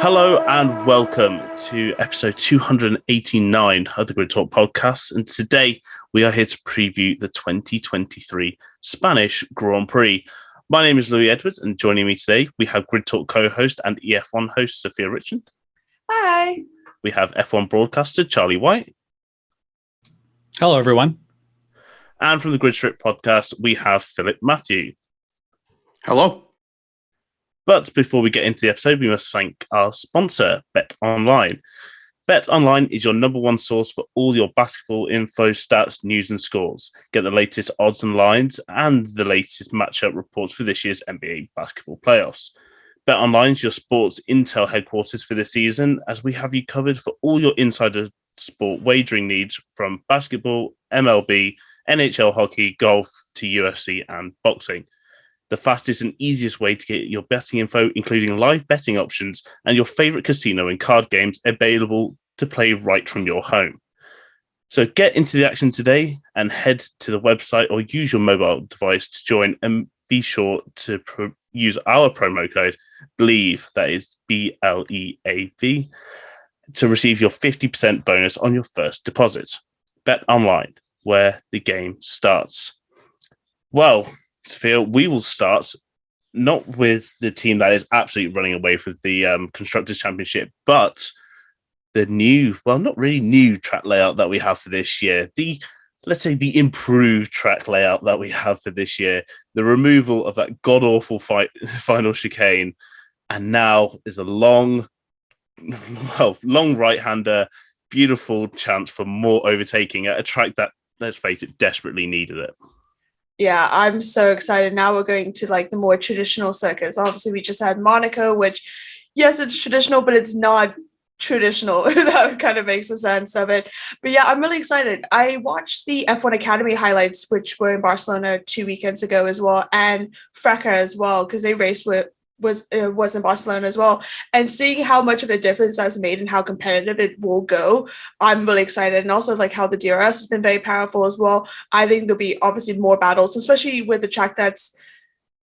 Hello and welcome to episode 289 of the Grid Talk podcast. And today we are here to preview the 2023 Spanish Grand Prix. My name is Louis Edwards, and joining me today we have Grid Talk co-host and EF1 host Sophia Richmond. Hi. We have F1 broadcaster Charlie White. Hello, everyone. And from the Grid Strip podcast, we have Philip Mathew. Hello. But before we get into the episode, we must thank our sponsor, Bet Online. Bet Online is your number one source for all your basketball info, stats, news, and scores. Get the latest odds and lines and the latest matchup reports for this year's NBA basketball playoffs. Bet Online is your sports intel headquarters for this season, as we have you covered for all your insider sport wagering needs, from basketball, MLB, NHL hockey, golf, to UFC and boxing. The fastest and easiest way to get your betting info, including live betting options and your favorite casino and card games available to play right from your home. So get into the action today and head to the website or use your mobile device to join, and be sure to use our promo code BLEAV, that is BLEAV, to receive your 50% bonus on your first deposit. Bet Online, where the game starts. Well, Sophia, we will start not with the team that is absolutely running away with the Constructors' Championship, but the new, well, not really new track layout that we have for this year. Let's say the improved track layout that we have for this year. The removal of that god-awful final chicane, and now is a long right-hander, beautiful chance for more overtaking at a track that, let's face it, desperately needed it. Yeah, I'm so excited. Now we're going to like the more traditional circuits. Obviously, we just had Monaco, which, yes, it's traditional, but it's not traditional. That kind of makes a sense of it. But yeah, I'm really excited. I watched the F1 Academy highlights, which were in Barcelona 2 weekends ago as well, and Freca as well, because they raced was in Barcelona as well, and seeing how much of a difference that's made and how competitive it will go, I'm really excited. And also like how the DRS has been very powerful as well. I think there'll be obviously more battles, especially with a track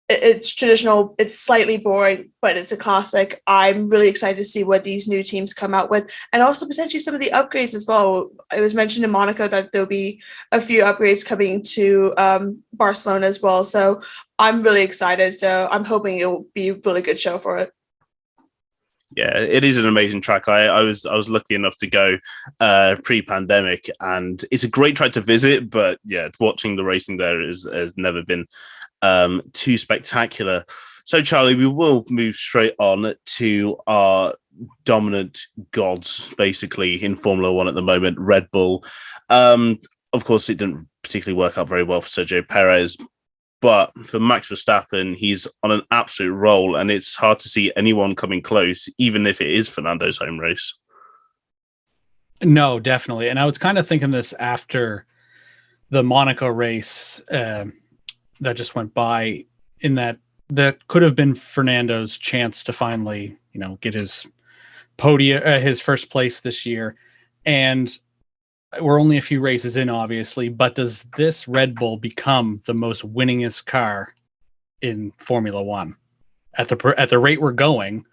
it's traditional, it's slightly boring, but it's a classic. I'm really excited to see what these new teams come out with, and also potentially some of the upgrades as well. It was mentioned in Monaco that there'll be a few upgrades coming to Barcelona as well. So I'm really excited. So I'm hoping it will be a really good show for it. Yeah, it is an amazing track. I was lucky enough to go pre-pandemic, and it's a great track to visit. But yeah, watching the racing there has never been too spectacular. So Charlie, we will move straight on to our dominant gods, basically, in Formula One at the moment, Red Bull. Of course, it didn't particularly work out very well for Sergio Perez, but for Max Verstappen, he's on an absolute roll, and it's hard to see anyone coming close, even if it is Fernando's home race. No, definitely. And I was kind of thinking this after the Monaco race that just went by, in that could have been Fernando's chance to finally, get his podium, his first place this year. And we're only a few races in, obviously, but does this Red Bull become the most winningest car in Formula One? At the rate we're going,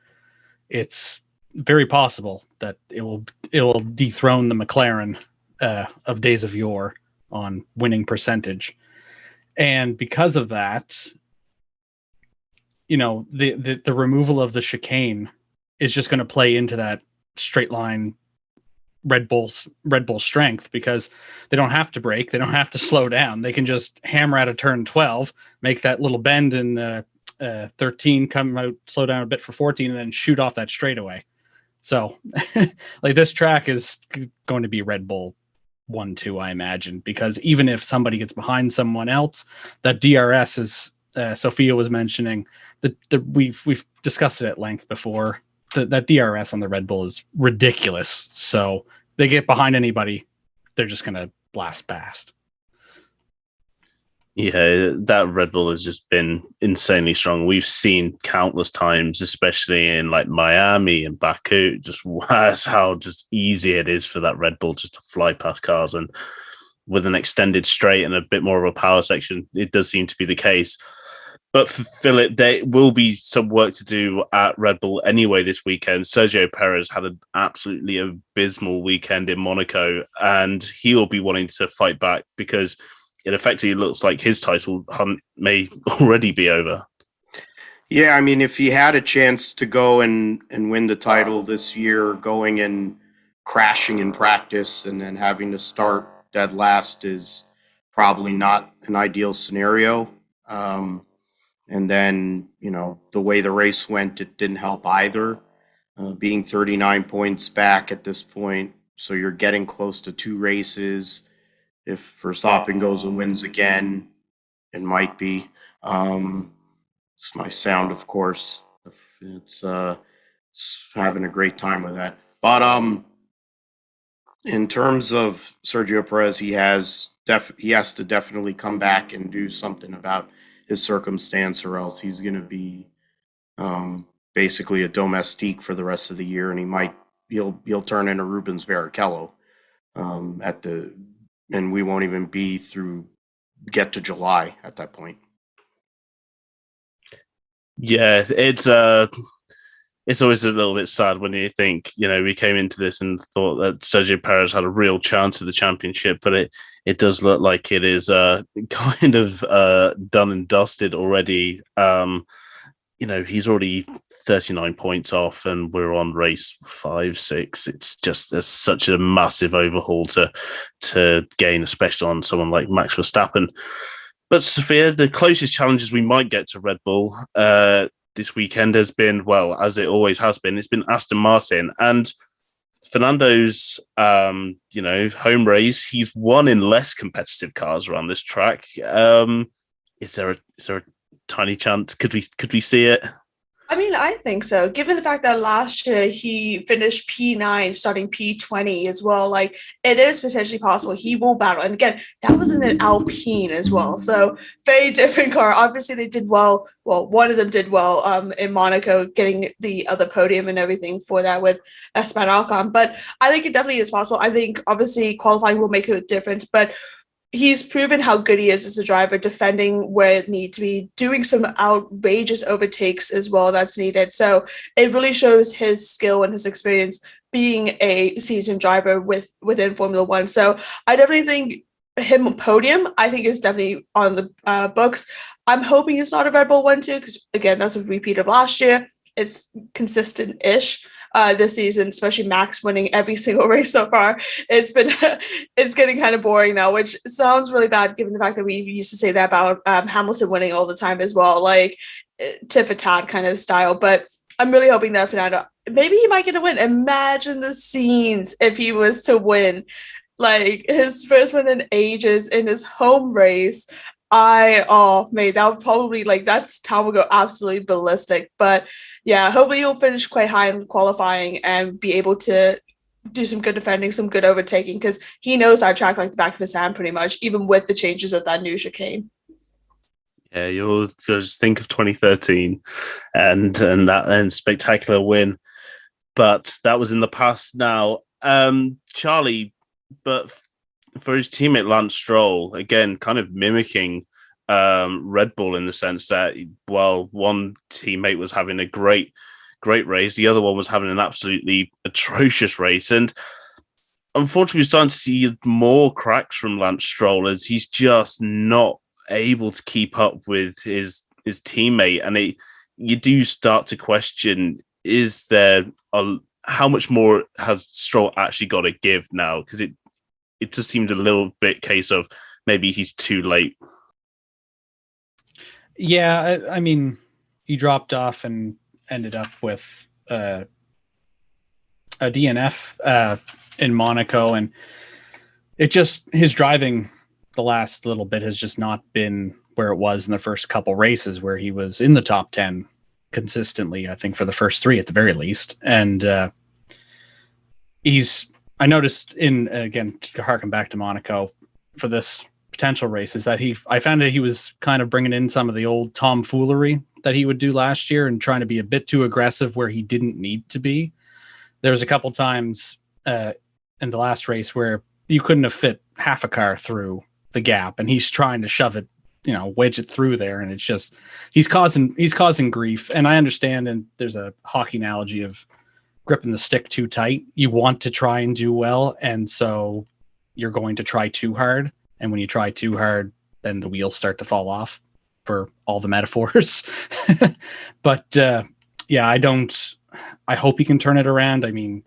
it's very possible that it will dethrone the McLaren of days of yore on winning percentage. And because of that, the removal of the chicane is just going to play into that straight line Red Bull strength, because they don't have to brake, they don't have to slow down. They can just hammer out a turn 12, make that little bend in 13, come out, slow down a bit for 14, and then shoot off that straightaway. So, like, this track is going to be Red Bull 1-2, I imagine, because even if somebody gets behind someone else, that DRS is, Sophia was mentioning, we've discussed it at length before. That DRS on the Red Bull is ridiculous. So they get behind anybody, they're just going to blast past. Yeah, that Red Bull has just been insanely strong. We've seen countless times, especially in like Miami and Baku, just how just easy it is for that Red Bull just to fly past cars. And with an extended straight and a bit more of a power section, it does seem to be the case. But for Philip, there will be some work to do at Red Bull anyway this weekend. Sergio Perez had an absolutely abysmal weekend in Monaco, and he'll be wanting to fight back because it effectively looks like his title hunt may already be over. Yeah, I mean, if he had a chance to go and win the title this year, going and crashing in practice and then having to start dead last is probably not an ideal scenario. And then, the way the race went, it didn't help either. Being 39 points back at this point, so you're getting close to 2 races. If Verstappen goes and wins again, it might be. It's my sound, of course. It's having a great time with that. But in terms of Sergio Perez, he has to definitely come back and do something about his circumstance, or else he's going to be basically a domestique for the rest of the year, and he'll turn into Rubens Barrichello and we won't even get to July at that point. Yeah, it's always a little bit sad when you think, we came into this and thought that Sergio Perez had a real chance of the championship, but it does look like it is kind of done and dusted already. He's already 39 points off and we're on race 5, 6. It's just such a massive overhaul to gain, especially on someone like Max Verstappen. But Sophia, the closest challenges we might get to Red Bull this weekend has been, well, as it always has been, it's been Aston Martin. And Fernando's, home race, he's won in less competitive cars around this track. Is there a tiny chance? Could we see it? I mean, I think so. Given the fact that last year he finished P9, starting P20 as well, like it is potentially possible he will battle. And again, that was in an Alpine as well. So very different car. Obviously they did well. Well, one of them did well in Monaco, getting the other podium and everything for that with Esteban Ocon. But I think it definitely is possible. I think obviously qualifying will make a difference, but he's proven how good he is as a driver, defending where it needs to be, doing some outrageous overtakes as well that's needed. So it really shows his skill and his experience being a seasoned driver within Formula One. So I definitely think him podium, I think, is definitely on the books. I'm hoping it's not a Red Bull 1-2 because, again, that's a repeat of last year. It's consistent-ish. This season, especially Max winning every single race so far. It's getting kind of boring now, which sounds really bad given the fact that we used to say that about Hamilton winning all the time as well, like tit for tat kind of style. But I'm really hoping that Fernando, maybe he might get a win. Imagine the scenes if he was to win, like his first win in ages in his home race. That would probably, that's town would go absolutely ballistic. But yeah, hopefully he'll finish quite high in qualifying and be able to do some good defending, some good overtaking, because he knows our track like the back of his hand pretty much, even with the changes of that new chicane. Yeah, you'll just think of 2013 and spectacular win. But that was in the past now. Charlie, but for his teammate Lance Stroll, again, kind of mimicking Red Bull in the sense that while one teammate was having a great race, the other one was having an absolutely atrocious race. And unfortunately, we're starting to see more cracks from Lance Stroll as he's just not able to keep up with his teammate. And you do start to question, how much more has Stroll actually got to give now? Because it just seemed a little bit case of maybe he's too late. Yeah, I mean, he dropped off and ended up with a DNF in Monaco, and his driving the last little bit has just not been where it was in the first couple races, where he was in the top 10 consistently, I think for the first 3 at the very least. And I noticed again, to harken back to Monaco for this potential race, is that I found that he was kind of bringing in some of the old tomfoolery that he would do last year and trying to be a bit too aggressive where he didn't need to be. There was a couple times in the last race where you couldn't have fit half a car through the gap, and he's trying to shove it wedge it through there, and it's just he's causing grief. And I understand, and there's a hockey analogy of gripping the stick too tight. You want to try and do well, and so you're going to try too hard. And when you try too hard, then the wheels start to fall off, for all the metaphors. But I hope he can turn it around. I mean,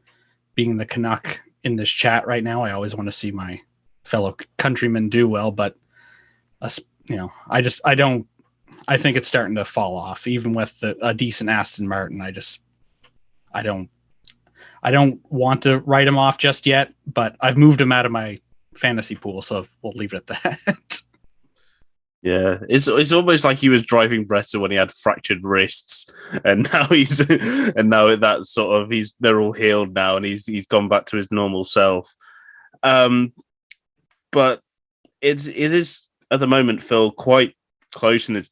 being the Canuck in this chat right now, I always want to see my fellow countrymen do well, but I think it's starting to fall off, even with a decent Aston Martin. I don't want to write him off just yet, but I've moved him out of my fantasy pool, so we'll leave it at that. Yeah, it's almost like he was driving better when he had fractured wrists, and now that sort of they're all healed now, and he's gone back to his normal self. But it is at the moment, Phil, quite close in the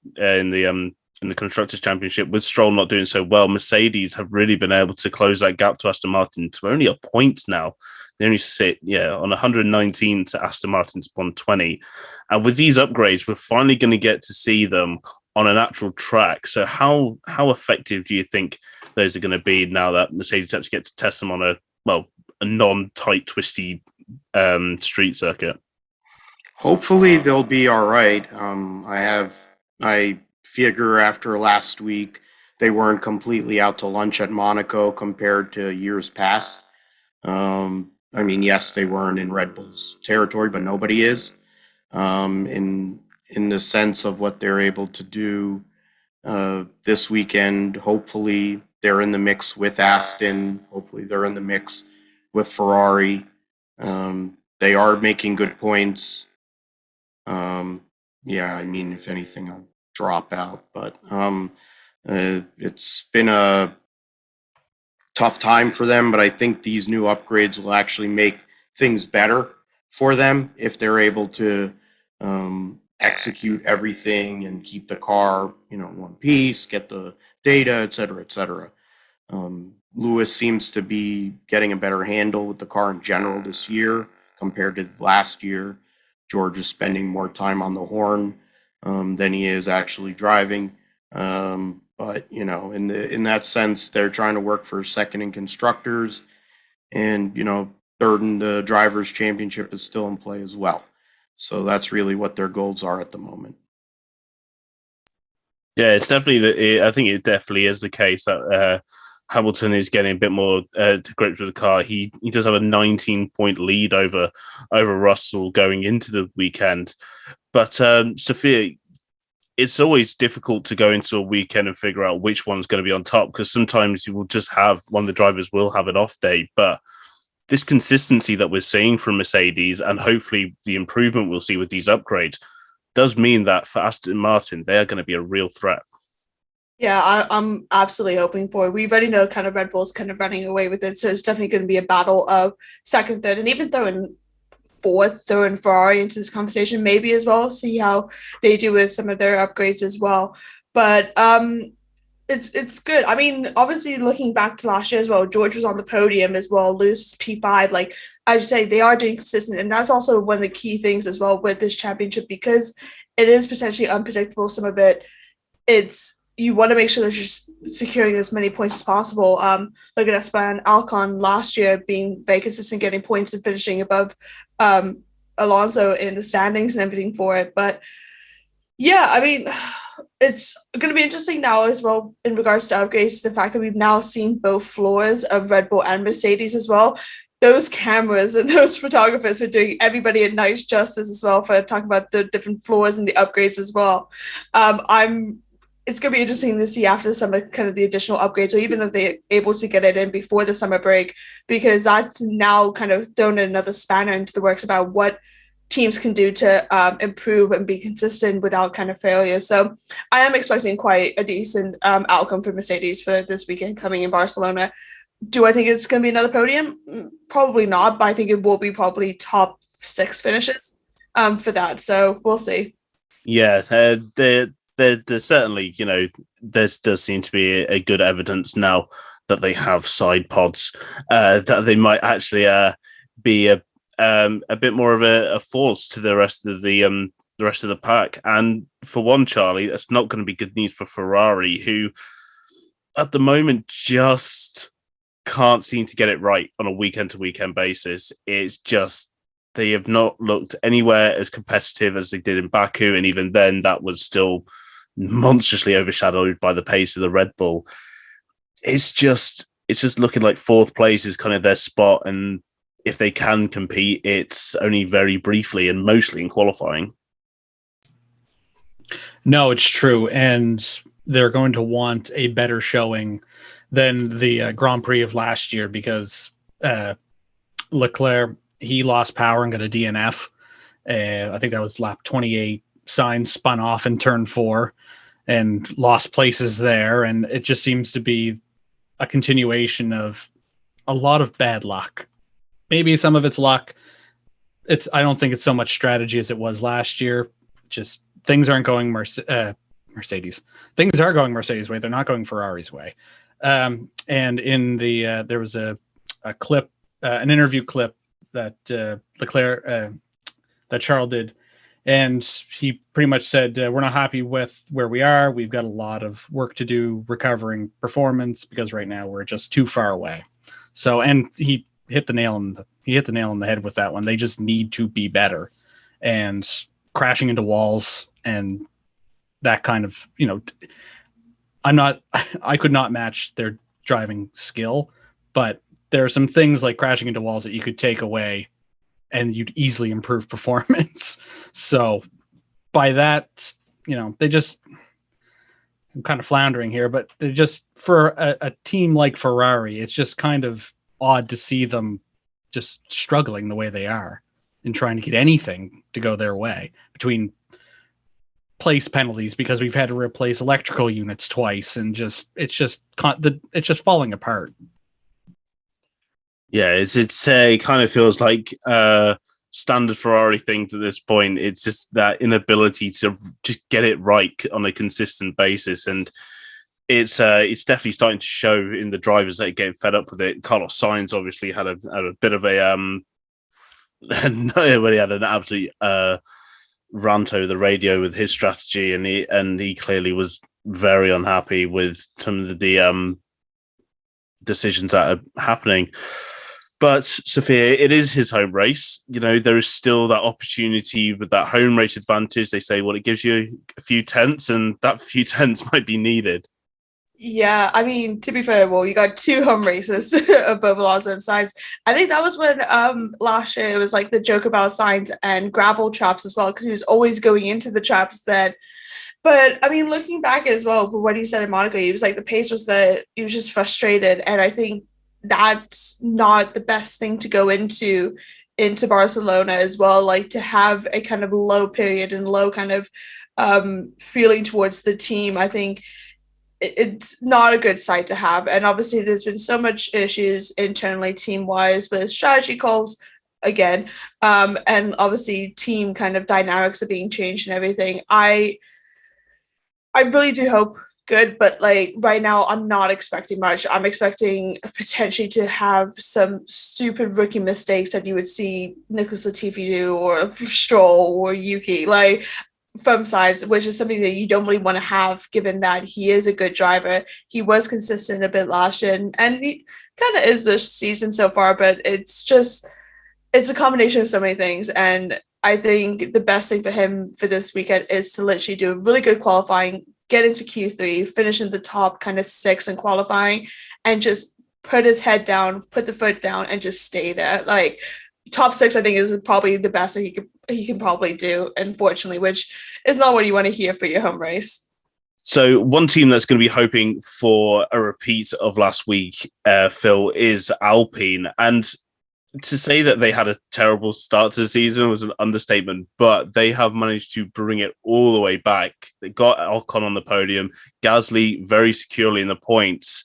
Constructors' Championship, with Stroll not doing so well. Mercedes have really been able to close that gap to Aston Martin to only a point now. They only sit, on 119 to Aston Martin's 120. And with these upgrades, we're finally going to get to see them on an actual track. So how effective do you think those are going to be now that Mercedes actually get to test them on a non-tight, twisty street circuit? Hopefully they'll be all right. I figure after last week, they weren't completely out to lunch at Monaco compared to years past. Yes, they weren't in Red Bull's territory, but nobody is. In the sense of what they're able to do this weekend, hopefully they're in the mix with Aston. Hopefully they're in the mix with Ferrari. They are making good points. If anything, I'll drop out. But it's been a tough time for them, but I think these new upgrades will actually make things better for them if they're able to execute everything and keep the car, in one piece, get the data, et cetera, et cetera. Lewis seems to be getting a better handle with the car in general this year compared to last year. George is spending more time on the horn than he is actually driving. But in that sense, they're trying to work for second in constructors, and third in the drivers' championship is still in play as well. So that's really what their goals are at the moment. Yeah, it's definitely. I think it definitely is the case that Hamilton is getting a bit more to grips with the car. He does have a 19-point lead over Russell going into the weekend. But Sophia, it's always difficult to go into a weekend and figure out which one's going to be on top, because sometimes you will just have one of the drivers will have an off day. But this consistency that we're seeing from Mercedes, and hopefully the improvement we'll see with these upgrades, does mean that for Aston Martin, they are going to be a real threat. Yeah, I'm absolutely hoping for it. We already know kind of Red Bull's kind of running away with it, so it's definitely going to be a battle of second, third, and even throwing Ferrari into this conversation maybe as well, see how they do with some of their upgrades as well. But it's good. I mean, obviously looking back to last year as well, George was on the podium as well, Lewis was P5. Like I should say, they are doing consistent, and that's also one of the key things as well with this championship, because it is potentially unpredictable. Some of it, you want to make sure that you're securing as many points as possible. Look at Esteban Ocon last year being very consistent, getting points and finishing above Alonso in the standings and everything for it. But yeah, I mean, it's going to be interesting now as well in regards to upgrades, the fact that we've now seen both floors of Red Bull and Mercedes as well. Those cameras and those photographers are doing everybody a nice justice as well for talking about the different floors and the upgrades as well. It's going to be interesting to see after the summer kind of the additional upgrades, or even if they're able to get it in before the summer break, because that's now kind of thrown another spanner into the works about what teams can do to improve and be consistent without kind of failure. So I am expecting quite a decent outcome for Mercedes for this weekend coming in Barcelona. Do I think it's going to be another podium? Probably not, but I think it will be probably top 6 finishes for that. So we'll see. Yeah, there's certainly, there does seem to be a good evidence now that they have side pods, that they might actually be a bit more of a force to the rest of the the rest of the pack. And for one, Charlie, that's not going to be good news for Ferrari, who at the moment just can't seem to get it right on a weekend to weekend basis. It's just they have not looked anywhere as competitive as they did in Baku, and even then that was still monstrously overshadowed by the pace of the Red Bull. It's just looking like fourth place is kind of their spot, and if they can compete, it's only very briefly and mostly in qualifying. No, it's true, and they're going to want a better showing than the Grand Prix of last year, because Leclerc, he lost power and got a DNF. I think that was lap 28. Sainz spun off in turn 4 and lost places there, and it just seems to be a continuation of a lot of bad luck. Maybe some of it's luck. I don't think it's so much strategy as it was last year. Just things aren't going Mercedes. Things are going Mercedes' way. They're not going Ferrari's way. And in the there was a clip, an interview clip that Leclerc, that Charles did, and he pretty much said, we're not happy with where we are. We've got a lot of work to do recovering performance, because right now we're just too far away. So, and he hit the nail on the head with that one. They just need to be better, and crashing into walls and that kind of, I could not match their driving skill, but there are some things like crashing into walls that you could take away and you'd easily improve performance. So by that, I'm kind of floundering here, but they just, for a team like Ferrari, it's just kind of odd to see them just struggling the way they are and trying to get anything to go their way, between place penalties because we've had to replace electrical units twice, and it's just falling apart. Yeah, it kind of feels like standard Ferrari things at this point. It's just that inability to just get it right on a consistent basis, and it's definitely starting to show in the drivers that are getting fed up with it. Carlos Sainz obviously had a bit of a when he had an absolute rant over the radio with his strategy, and he clearly was very unhappy with some of the decisions that are happening. But Sophia, it is his home race. There is still that opportunity with that home race advantage. They say, well, it gives you a few tenths, and that few tenths might be needed. Yeah, I mean, to be fair, well, you got 2 home races above Alonso and Sainz. I think that was when last year it was like the joke about Sainz and gravel traps as well, because he was always going into the traps then. But I mean, looking back as well, for what he said in Monaco, he was like, the pace was that he was just frustrated, and I think that's not the best thing to go into Barcelona as well, like to have a kind of low period and low kind of feeling towards the team. I think it's not a good sight to have. And obviously there's been so much issues internally team-wise with strategy calls again, and obviously team kind of dynamics are being changed and everything. I really do hope good, but like right now I'm not expecting much. I'm expecting potentially to have some stupid rookie mistakes that you would see Nicholas Latifi do, or Stroll or Yuki, like from Sainz, which is something that you don't really want to have, given that he is a good driver. He was consistent a bit last year, and he kind of is this season so far, but it's a combination of so many things. And I think the best thing for him for this weekend is to literally do a really good qualifying, get into Q3, finish in the top kind of 6 in qualifying, and just put his head down, put the foot down, and just stay there. Like top 6, I think, is probably the best that he can probably do, unfortunately, which is not what you want to hear for your home race. So one team that's going to be hoping for a repeat of last week, Phil, is Alpine. And to say that they had a terrible start to the season was an understatement, but they have managed to bring it all the way back. They got Ocon on the podium, Gasly very securely in the points,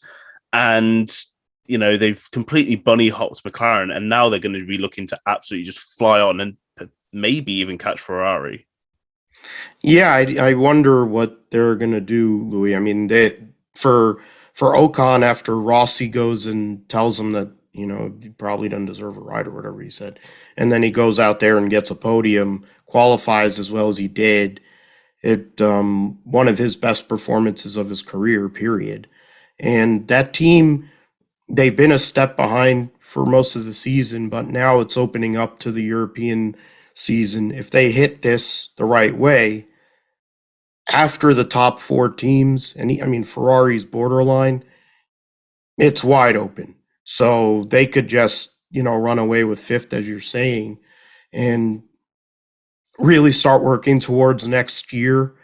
and they've completely bunny hopped McLaren, and now they're going to be looking to absolutely just fly on and maybe even catch Ferrari. Yeah, I wonder what they're going to do, Louis. I mean, for Ocon, after Rossi goes and tells him that he probably doesn't deserve a ride or whatever he said, and then he goes out there and gets a podium, qualifies as well as he did, it one of his best performances of his career, period. And that team, they've been a step behind for most of the season, but now it's opening up to the European season. If they hit this the right way, after the top 4 teams, and Ferrari's borderline, it's wide open. So they could just, run away with 5th, as you're saying, and really start working towards next year.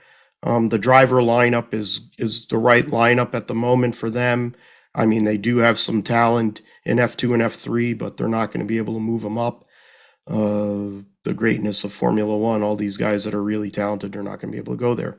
The driver lineup is the right lineup at the moment for them. They do have some talent in F2 and F3, but they're not going to be able to move them up. The greatness of Formula One, all these guys that are really talented, they're not going to be able to go there.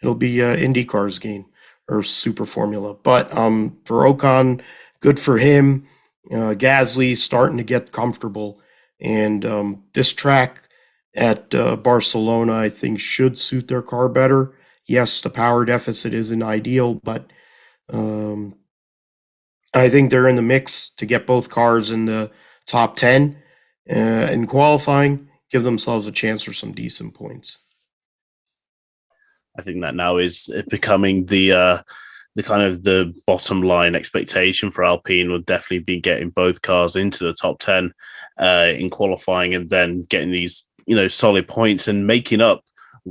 It'll be IndyCar's game or Super Formula. But for Ocon, good for him. Gasly starting to get comfortable. And this track at Barcelona, I think, should suit their car better. Yes, the power deficit isn't ideal, but I think they're in the mix to get both cars in the top 10 in qualifying, give themselves a chance for some decent points. I think that now is becoming the kind of the bottom line expectation for Alpine. Will definitely be getting both cars into the top 10 in qualifying, and then getting these solid points and making up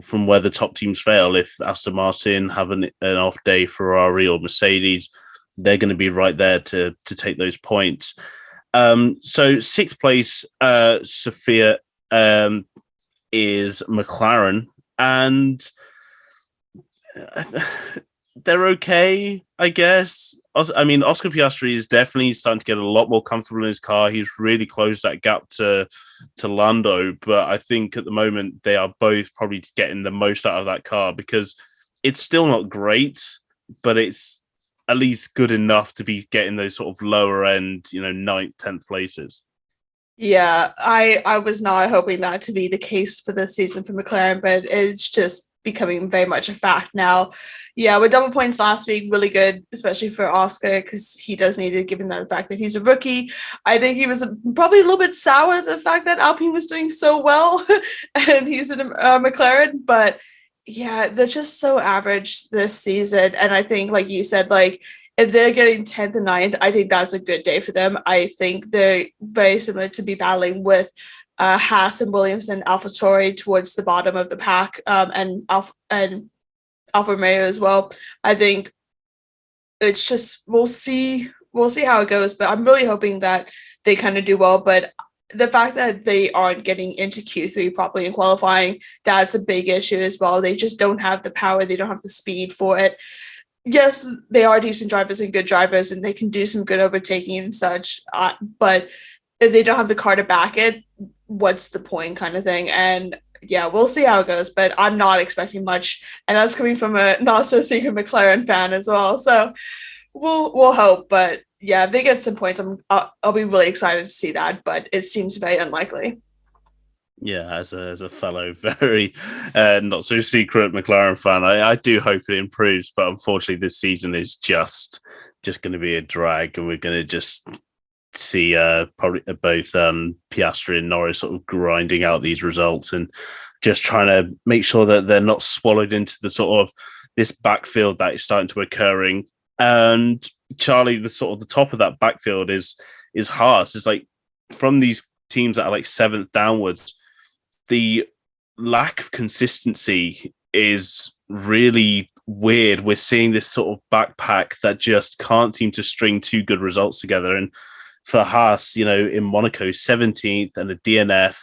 from where the top teams fail. If Aston Martin have an off day, Ferrari or Mercedes, they're going to be right there to take those points. So 6th place, Sophia, is McLaren, and they're okay, I guess. Oscar Piastri is definitely starting to get a lot more comfortable in his car. He's really closed that gap to Lando, but I think at the moment they are both probably getting the most out of that car, because it's still not great, but it's at least good enough to be getting those sort of lower end, 9th, 10th places. Yeah, I was not hoping that to be the case for this season for McLaren, but it's just becoming very much a fact now. Yeah, with double points last week, really good, especially for Oscar, because he does need it, given the fact that he's a rookie. I think he was probably a little bit sour at the fact that Alpine was doing so well and he's in McLaren, but yeah, they're just so average this season. And I think, like you said, if they're getting 10th and 9th, I think that's a good day for them. I think they're very similar to be battling with Haas and Williams and AlphaTauri towards the bottom of the pack, and Alfa Romeo as well. I think it's just we'll see how it goes, but I'm really hoping that they kind of do well. But the fact that they aren't getting into Q3 properly in qualifying, that's a big issue as well. They just don't have the power, they don't have the speed for it. Yes, they are decent drivers and good drivers, and they can do some good overtaking and such, but if they don't have the car to back it, what's the point, kind of thing. And yeah, we'll see how it goes, but I'm not expecting much, and that's coming from a not so secret McLaren fan as well. So we'll hope, but yeah, if they get some points, I'll be really excited to see that, but it seems very unlikely. Yeah, as a fellow very not so secret McLaren fan, I do hope it improves, but unfortunately this season is just going to be a drag, and we're going to just see probably both Piastri and Norris sort of grinding out these results and just trying to make sure that they're not swallowed into the sort of this backfield that is starting to occurring. And Charlie, the sort of the top of that backfield is Haas. It's like from these teams that are like 7th downwards, the lack of consistency is really weird. We're seeing this sort of backpack that just can't seem to string 2 good results together. And for Haas, in Monaco, 17th and a DNF,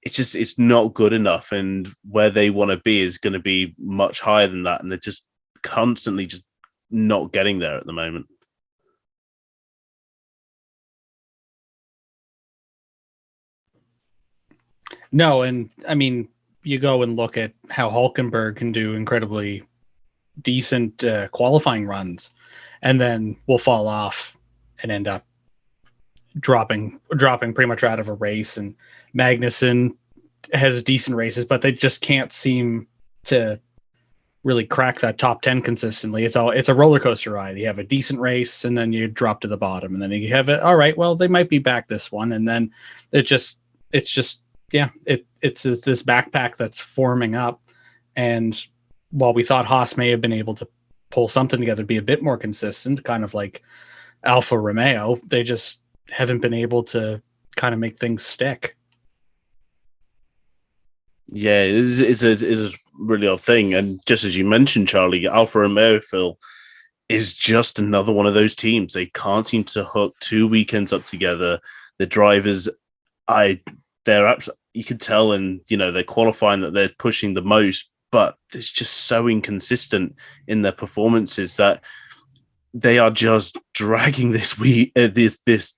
it's not good enough. And where they want to be is going to be much higher than that. And they're just constantly just not getting there at the moment. No, and you go and look at how Hülkenberg can do incredibly decent qualifying runs, and then will fall off and end up dropping pretty much out of a race. And Magnussen has decent races, but they just can't seem to really crack that top 10 consistently. It's a roller coaster ride. You have a decent race, and then you drop to the bottom, and then you have it. All right, well, they might be back this one, and then it's just yeah, it's this backpack that's forming up. And while we thought Haas may have been able to pull something together, be a bit more consistent, kind of like Alfa Romeo, they just haven't been able to kind of make things stick. Yeah, it is really odd thing. And just as you mentioned, Charlie, Alfa Romeo, Phil, is just another one of those teams. They can't seem to hook 2 weekends up together. The drivers, you can tell, and they're qualifying that they're pushing the most, but it's just so inconsistent in their performances that they are just dragging this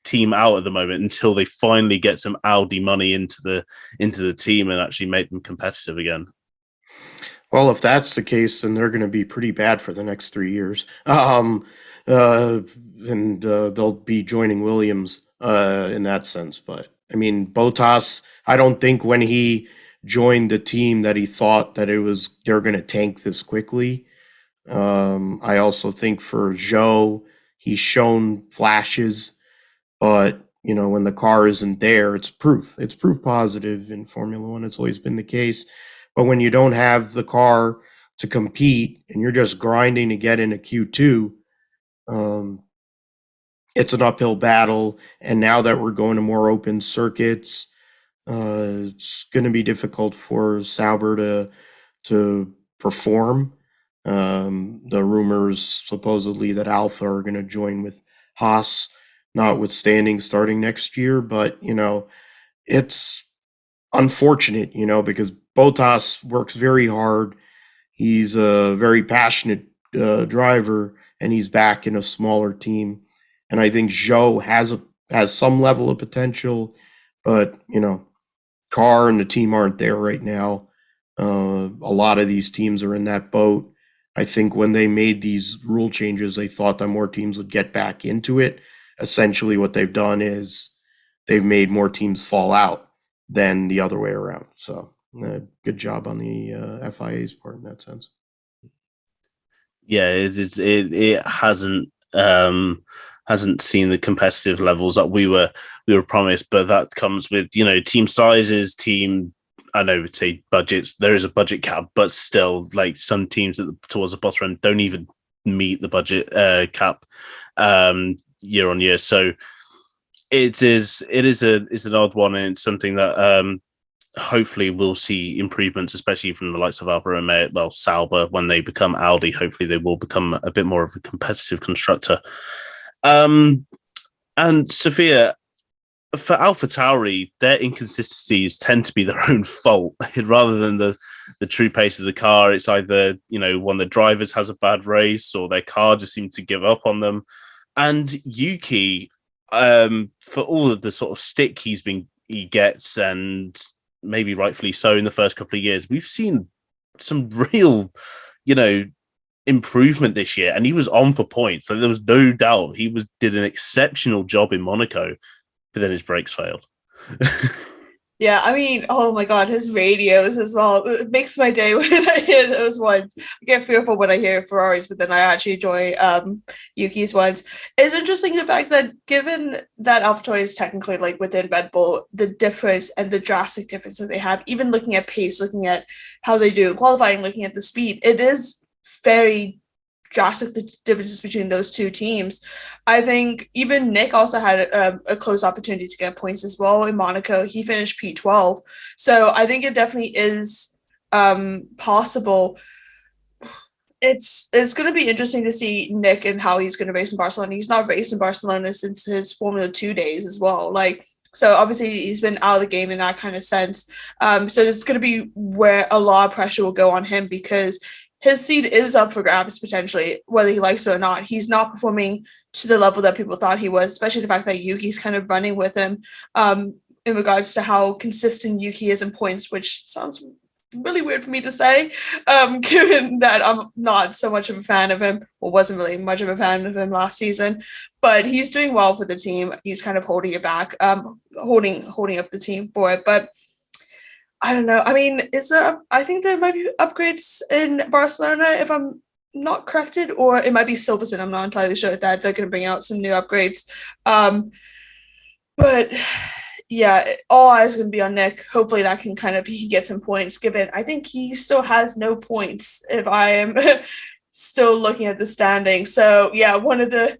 team out at the moment until they finally get some Audi money into the team and actually make them competitive again. Well, if that's the case, then they're going to be pretty bad for the next 3 years. And they'll be joining Williams in that sense. But I mean, Bottas, I don't think when he joined the team that he thought that they're going to tank this quickly. I also think for Zhou, he's shown flashes, but when the car isn't there, it's proof positive in Formula One. It's always been the case. But when you don't have the car to compete and you're just grinding to get into Q2, it's an uphill battle. And now that we're going to more open circuits, it's going to be difficult for Sauber to perform. The rumors supposedly that Alpha are going to join with Haas, notwithstanding starting next year. But, it's unfortunate, because Bottas works very hard. He's a very passionate driver, and he's back in a smaller team. And I think Zhou has some level of potential, but, car and the team aren't there right now. A lot of these teams are in that boat. I think when they made these rule changes, they thought that more teams would get back into it. Essentially, what they've done is they've made more teams fall out than the other way around. So good job on the FIA's part in that sense. Yeah, it hasn't seen the competitive levels that we were promised, but that comes with team sizes, I know would say budgets. There is a budget cap, but still, like some teams towards the bottom end don't even meet the budget cap year on year. So it is an odd one, and it's something that hopefully we'll see improvements, especially from the likes of Alfa Romeo, Sauber. When they become Audi, hopefully they will become a bit more of a competitive constructor. And Sophia, for AlphaTauri, their inconsistencies tend to be their own fault rather than the true pace of the car. It's either, one of the drivers has a bad race or their car just seems to give up on them. And Yuki, for all of the sort of stick he gets, and maybe rightfully so in the first couple of years, we've seen some real, improvement this year, and he was on for points. So there was no doubt he did an exceptional job in Monaco, but then his brakes failed. Yeah, I mean, oh my God, his radios as well. It makes my day when I hear those ones. I get fearful when I hear Ferraris, but then I actually enjoy Yuki's ones. It's interesting the fact that given that AlphaTauri is technically like within Red Bull, the difference and the drastic difference that they have, even looking at pace, looking at how they do qualifying, looking at the speed, it is very drastic, the differences between those two teams. I think even Nick also had a close opportunity to get points as well in Monaco. He finished P12. So I think it definitely is possible. It's going to be interesting to see Nick and how he's going to race in Barcelona. He's not raced in Barcelona since his Formula 2 days as well. So obviously he's been out of the game in that kind of sense. So it's going to be where a lot of pressure will go on him, because his seat is up for grabs potentially, whether he likes it or not. He's not performing to the level that people thought he was, especially the fact that Yuki's kind of running with him in regards to how consistent Yuki is in points, which sounds really weird for me to say, given that I'm not so much of a fan of him, or wasn't really much of a fan of him last season. But he's doing well for the team. He's kind of holding it back, holding up the team for it. But I don't know. I mean, I think there might be upgrades in Barcelona, if I'm not corrected, or it might be Silverstone. I'm not entirely sure that they're going to bring out some new upgrades. But yeah, all eyes are going to be on Nick. Hopefully that can he can get some points, given I think he still has no points if I am still looking at the standing. So yeah, one of the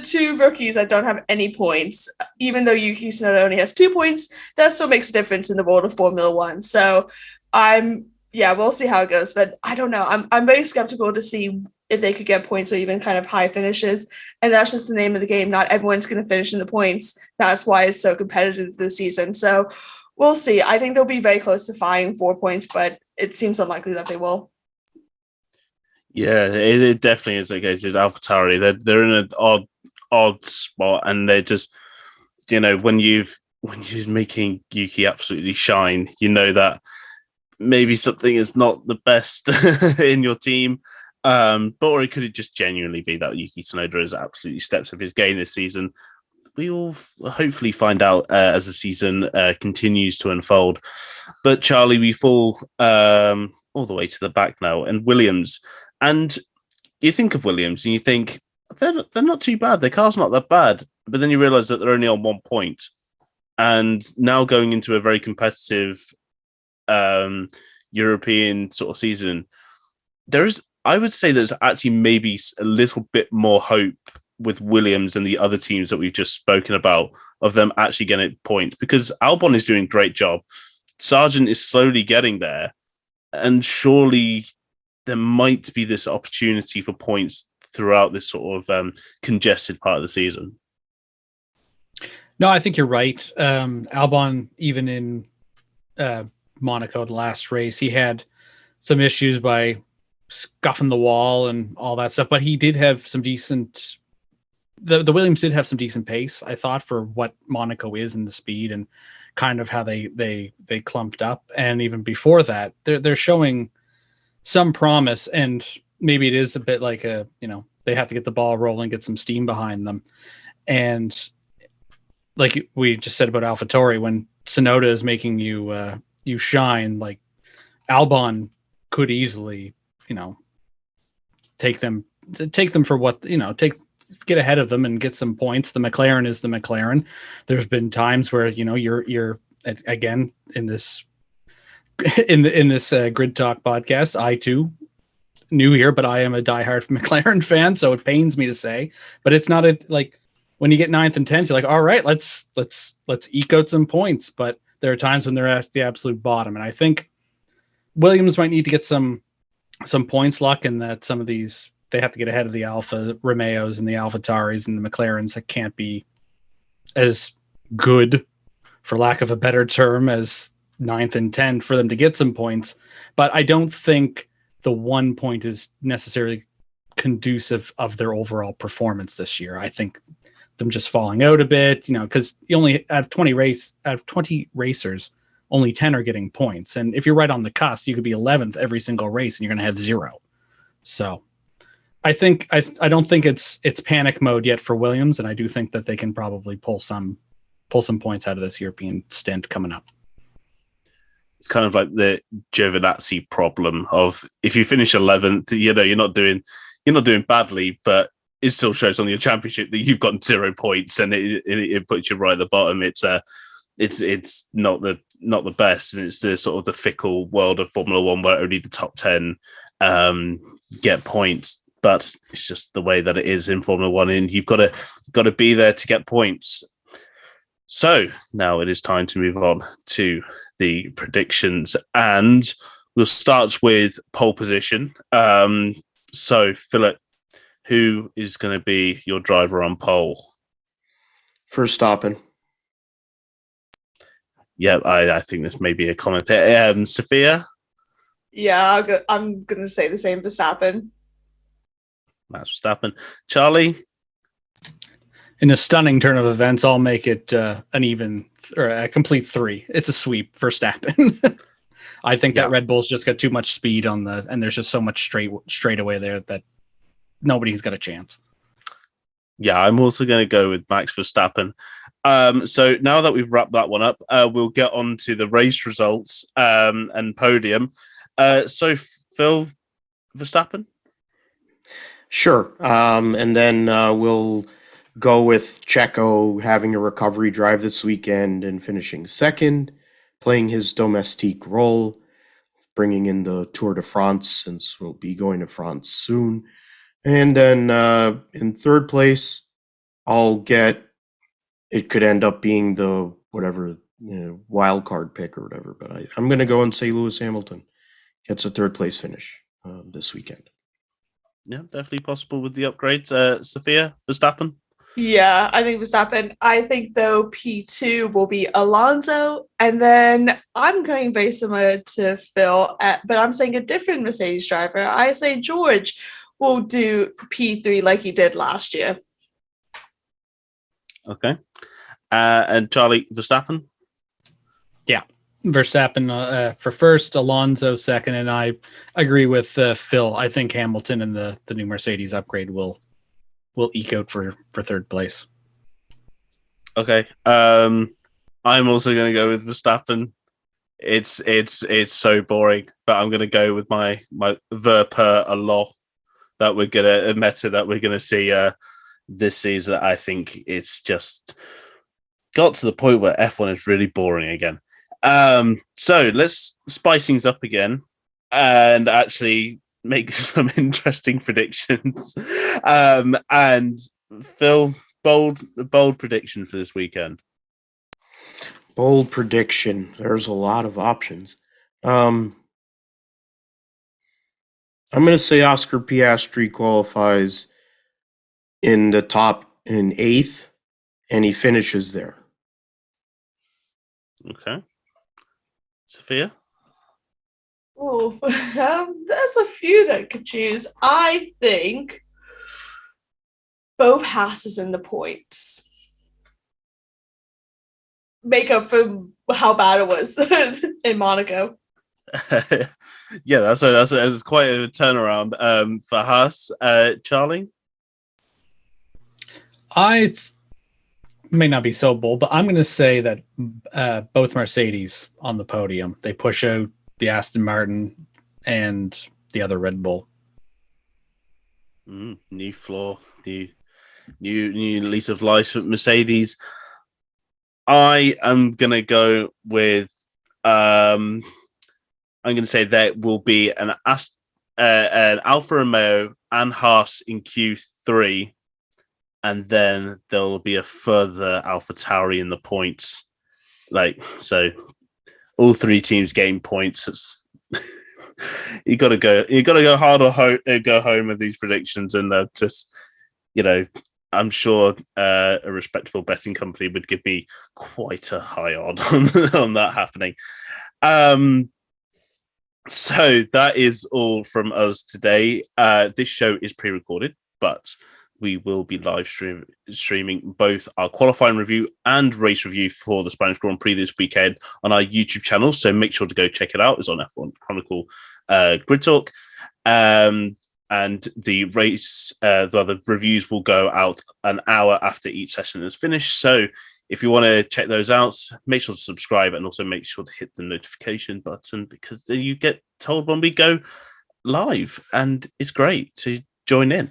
two rookies that don't have any points, even though Yuki Tsunoda only has 2 points, that still makes a difference in the world of Formula One. So we'll see how it goes, but I don't know. I'm very skeptical to see if they could get points or even high finishes. And that's just the name of the game. Not everyone's going to finish in the points. That's why it's so competitive this season. So we'll see. I think they'll be very close to finding 4 points, but it seems unlikely that they will. Yeah, it definitely is the case. It's AlphaTauri. They're in an odd spot, and they're just, when you're making Yuki absolutely shine, you know that maybe something is not the best in your team. Or it could just genuinely be that Yuki Tsunoda has absolutely stepped up his game this season. We will hopefully find out as the season continues to unfold. But Charlie, we fall all the way to the back now, and Williams. And you think of Williams and you think they're not too bad. Their car's not that bad. But then you realise that they're only on 1 point. And now going into a very competitive European sort of season, I would say there's actually maybe a little bit more hope with Williams and the other teams that we've just spoken about of them actually getting points, because Albon is doing a great job. Sargent is slowly getting there, and surely there might be this opportunity for points throughout this sort of congested part of the season. No, I think you're right. Albon, even in Monaco, the last race, he had some issues by scuffing the wall and all that stuff, but he did have some decent. The Williams did have some decent pace, I thought, for what Monaco is in the speed and kind of how they clumped up. And even before that, they're showing some promise, and maybe it is a bit like they have to get the ball rolling, get some steam behind them. And like we just said about AlphaTauri, when Tsunoda is making you shine, like Albon could easily, take them for what, get ahead of them and get some points. The McLaren is the McLaren. There's been times where, you're again in this Grid Talk podcast, I too new here, but I am a diehard McLaren fan, so it pains me to say, but it's not like when you get 9th and 10th, you're like, all right, let's eke out some points. But there are times when they're at the absolute bottom, and I think Williams might need to get some points luck, and that some of these they have to get ahead of the Alfa Romeos and the AlphaTauris and the McLarens that can't be as good, for lack of a better term, as 9th and 10th for them to get some points. But I don't think the 1 point is necessarily conducive of their overall performance this year. I think them just falling out a bit, because you only out of 20 racers, only 10 are getting points. And if you're right on the cusp, you could be 11th every single race and you're going to have 0. So I don't think it's panic mode yet for Williams. And I do think that they can probably pull some points out of this European stint coming up. It's kind of like the Giovinazzi problem of, if you finish 11th, you're not doing badly, but it still shows on your championship that you've got 0 points, and it puts you right at the bottom. It's not the best, and it's the sort of the fickle world of Formula One where only the top 10 get points. But it's just the way that it is in Formula One, and you've got to be there to get points. So now it is time to move on to the predictions, and we'll start with pole position. So Philip, who is going to be your driver on pole? Verstappen. Yeah, I think this may be a comment there. Sophia? Yeah, I'm going to say the same, Verstappen. That's Verstappen. Charlie? In a stunning turn of events, I'll make it an even or a complete 3. It's a sweep for Verstappen. I think that Red Bull's just got too much speed and there's just so much straight away there that nobody's got a chance. Yeah, I'm also going to go with Max Verstappen. So now that we've wrapped that one up, we'll get on to the race results and podium. So Phil, Verstappen? Sure. And then we'll go with Checo having a recovery drive this weekend and finishing second, playing his domestique role, bringing in the Tour de France since we'll be going to France soon. And then in third place, it could end up being the whatever wild card pick or whatever, but I'm going to go and say Lewis Hamilton gets a third place finish this weekend. Yeah, definitely possible with the upgrades. Sophia Verstappen? Yeah, I think Verstappen. I think, though, P2 will be Alonso. And then I'm going very similar to Phil, but I'm saying a different Mercedes driver. I say George will do P3 like he did last year. Okay. And Charlie, Verstappen? Yeah, Verstappen for first, Alonso second, and I agree with Phil. I think Hamilton and the new Mercedes upgrade will eke out for third place. Okay. I'm also going to go with Verstappen. It's so boring, but I'm going to go with my Verper a lot that we're gonna see this season. I think it's just got to the point where F1 is really boring again. So let's spice things up again and actually make some interesting predictions. And Phil, bold prediction for this weekend. Bold prediction. There's a lot of options. I'm going to say Oscar Piastri qualifies in the top in 8th, and he finishes there. Okay. Sophia? Oh, there's a few that could choose. I think both Haas in the points. Make up for how bad it was in Monaco. Yeah, that's quite a turnaround for Haas. Charlie? I may not be so bold, but I'm going to say that both Mercedes on the podium. They push out the Aston Martin and the other Red Bull. New floor, new lease of life for Mercedes. I am going to go with I'm going to say there will be an Alfa Romeo and Haas in Q3, and then there'll be a further AlphaTauri in the points. So, all three teams gain points. You got to go hard or go home with these predictions, and just I'm sure a respectable betting company would give me quite a high odd on that happening. So that is all from us today. This show is pre-recorded, but we will be live streaming both our qualifying review and race review for the Spanish Grand Prix this weekend on our YouTube channel. So make sure to go check it out. It's on F1 Chronicle Grid Talk. And the race, the reviews will go out an hour after each session is finished. So if you want to check those out, make sure to subscribe and also make sure to hit the notification button, because then you get told when we go live, and it's great to join in.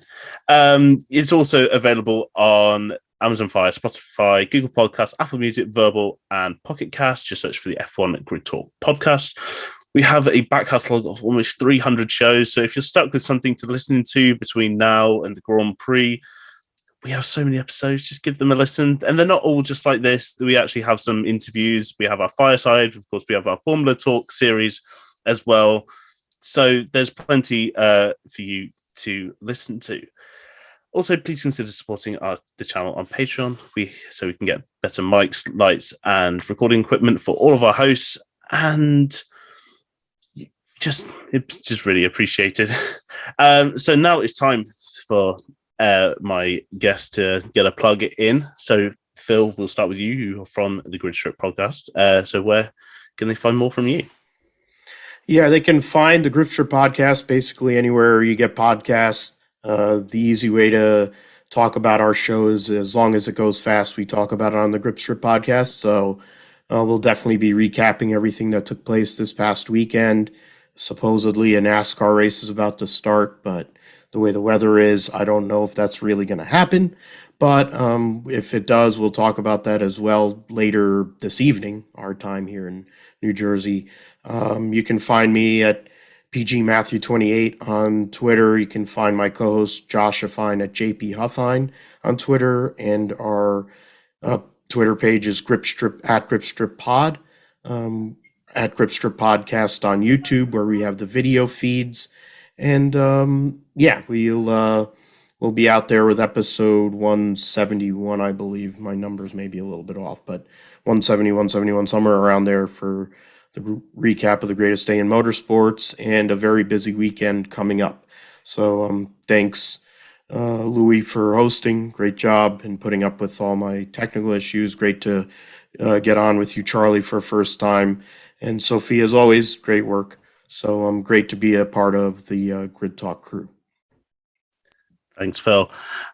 It's also available on Amazon Fire, Spotify, Google Podcasts, Apple Music, Verbal, and Pocket Cast. Just search for the F1 Grid Talk podcast. We have a back catalogue of almost 300 shows, so if you're stuck with something to listen to between now and the Grand Prix, we have so many episodes. Just give them a listen. And they're not all just like this. We actually have some interviews. We have our Fireside. Of course, we have our Formula Talk series as well. So there's plenty for you to listen to. Also, please consider supporting the channel on Patreon, so we can get better mics, lights, and recording equipment for all of our hosts. And it's just really appreciated. So now it's time for my guest to get a plug in. So Phil, we'll start with you. You're from the Grid Strip podcast. So where can they find more from you? Yeah, they can find the Grid Strip podcast basically anywhere you get podcasts. The easy way to talk about our show is, as long as it goes fast, we talk about it on the Grid Strip podcast. So we'll definitely be recapping everything that took place this past weekend. Supposedly a NASCAR race is about to start, but the way the weather is, I don't know if that's really going to happen. But if it does, we'll talk about that as well later this evening, our time here in New Jersey. You can find me at PG Mathew 28 on Twitter. You can find my co-host Josh Huffine at JP Huffine on Twitter, and our Twitter page is Gripstrip Pod, at Gripstrip Podcast on YouTube, where we have the video feeds. And we'll be out there with episode 171, I believe. My numbers may be a little bit off, but 170, 171, somewhere around there for the recap of the greatest day in motorsports and a very busy weekend coming up. So thanks, Louis, for hosting. Great job and putting up with all my technical issues. Great to get on with you, Charlie, for first time. And Sophia, as always, great work. So great to be a part of the Grid Talk crew. Thanks, Phil.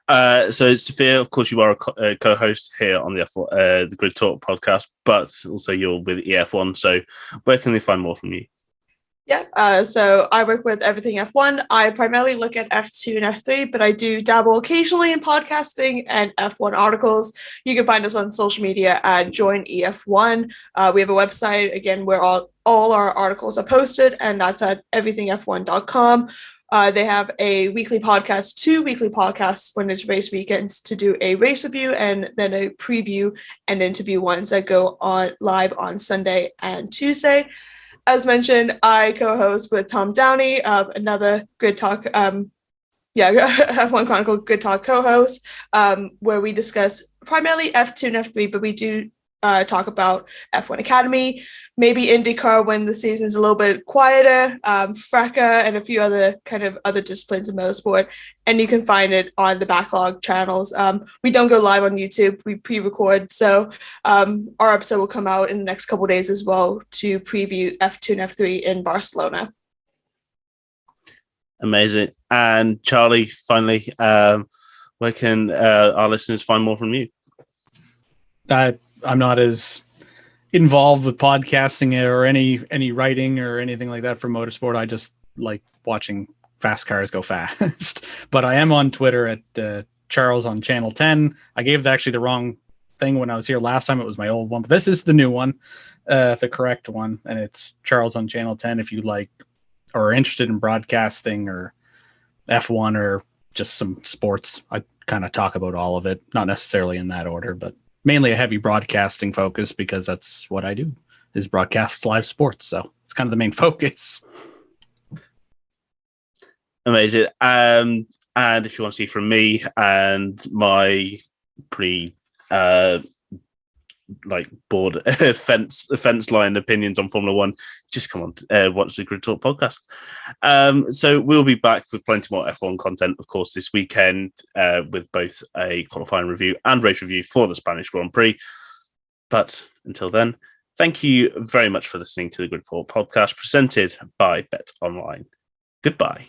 So, Sophia, of course, you are a co-host here on the Grid Talk podcast, but also you're with EF1. So, where can they find more from you? Yeah, so I work with everything F1. I primarily look at F2 and F3, but I do dabble occasionally in podcasting and F1 articles. You can find us on social media at Join EF1. We have a website, again, where all our articles are posted, and that's at everythingf1.com. They have a weekly podcast, 2 weekly podcasts when it's race weekends, to do a race review and then a preview and interview ones that go on live on Sunday and Tuesday. As mentioned, I co-host with Tom Downey, another Grid Talk, F1 Chronicle Grid Talk co-host, where we discuss primarily F2 and F3, but we do talk about F1 Academy, maybe IndyCar when the season is a little bit quieter, FRECA, and a few other disciplines in motorsport. And you can find it on the backlog channels. We don't go live on YouTube, we pre-record. So our episode will come out in the next couple of days as well to preview F2 and F3 in Barcelona. Amazing. And Charlie, finally, where can our listeners find more from you? I'm not as involved with podcasting or any writing or anything like that for motorsport. I just like watching fast cars go fast. But I am on Twitter at Charles on Channel 10. I gave actually the wrong thing when I was here last time. It was my old one, but this is the new one, the correct one, and it's Charles on Channel 10 if you like or are interested in broadcasting or F1 or just some sports. I kind of talk about all of it, not necessarily in that order, but mainly a heavy broadcasting focus because that's what I do, is broadcast live sports. So it's kind of the main focus. Amazing. And if you want to see from me and my pretty board fence line opinions on Formula One, just come on, watch the Grid Talk podcast. So we'll be back with plenty more F1 content, of course, this weekend with both a qualifying review and race review for the Spanish Grand Prix. But until then, thank you very much for listening to the Grid Talk podcast presented by Bet Online. Goodbye.